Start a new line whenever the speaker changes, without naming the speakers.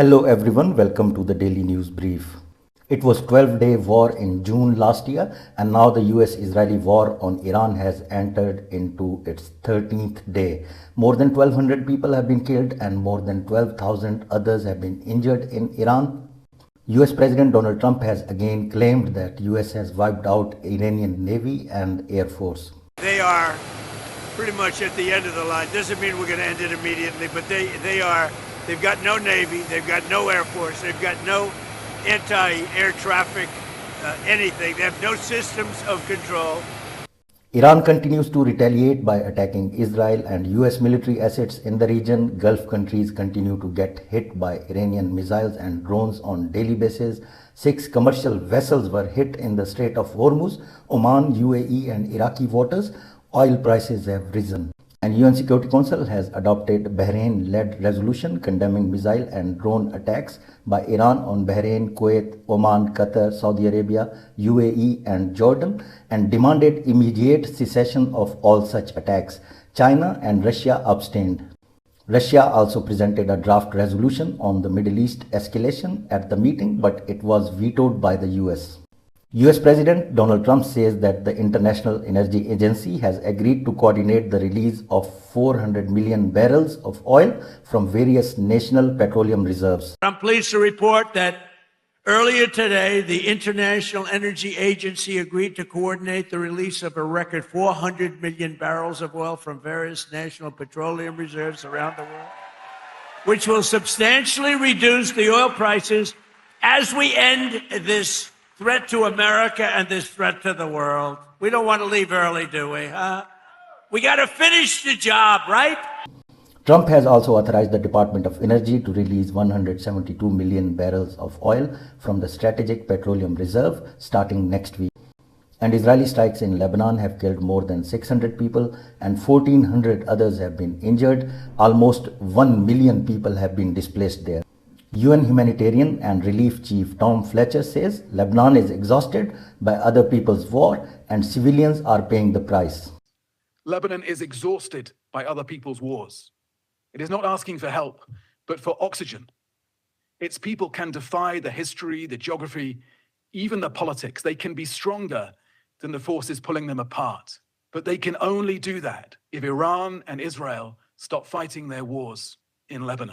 Hello everyone, welcome to the Daily News Brief. It was 12-day war in June last year, and now the US-Israeli war on Iran has entered into its 13th day. More than 1,200 people have been killed and more than 12,000 others have been injured in Iran. US President Donald Trump has again claimed that US has wiped out Iranian Navy and Air Force.
They are pretty much at the end of the line. Doesn't mean we're going to end it immediately, but they've got no Navy, they've got no Air Force, they've got no anti-air traffic, anything. They have no systems of control.
Iran continues to retaliate by attacking Israel and US military assets in the region. Gulf countries continue to get hit by Iranian missiles and drones on daily basis. 6 commercial vessels were hit in the Strait of Hormuz, Oman, UAE and Iraqi waters. Oil prices have risen. And UN Security Council has adopted Bahrain-led resolution condemning missile and drone attacks by Iran on Bahrain, Kuwait, Oman, Qatar, Saudi Arabia, UAE and Jordan, and demanded immediate cessation of all such attacks. China and Russia abstained. Russia also presented a draft resolution on the Middle East escalation at the meeting, but it was vetoed by the US. US President Donald Trump says that the International Energy Agency has agreed to coordinate the release of 400 million barrels of oil from various national petroleum reserves.
I'm pleased to report that earlier today, the International Energy Agency agreed to coordinate the release of a record 400 million barrels of oil from various national petroleum reserves around the world, which will substantially reduce the oil prices as we end this threat to America and this threat to the world. We don't want to leave early, do we? We got to finish the job, right?
Trump has also authorized the Department of Energy to release 172 million barrels of oil from the Strategic Petroleum Reserve starting next week. And Israeli strikes in Lebanon have killed more than 600 people and 1,400 others have been injured. Almost 1 million people have been displaced there. UN Humanitarian and Relief Chief Tom Fletcher says Lebanon is exhausted by other people's war and civilians are paying the price.
Lebanon is exhausted by other people's wars. It is not asking for help, but for oxygen. Its people can defy the history, the geography, even the politics. They can be stronger than the forces pulling them apart. But they can only do that if Iran and Israel stop fighting their wars in Lebanon.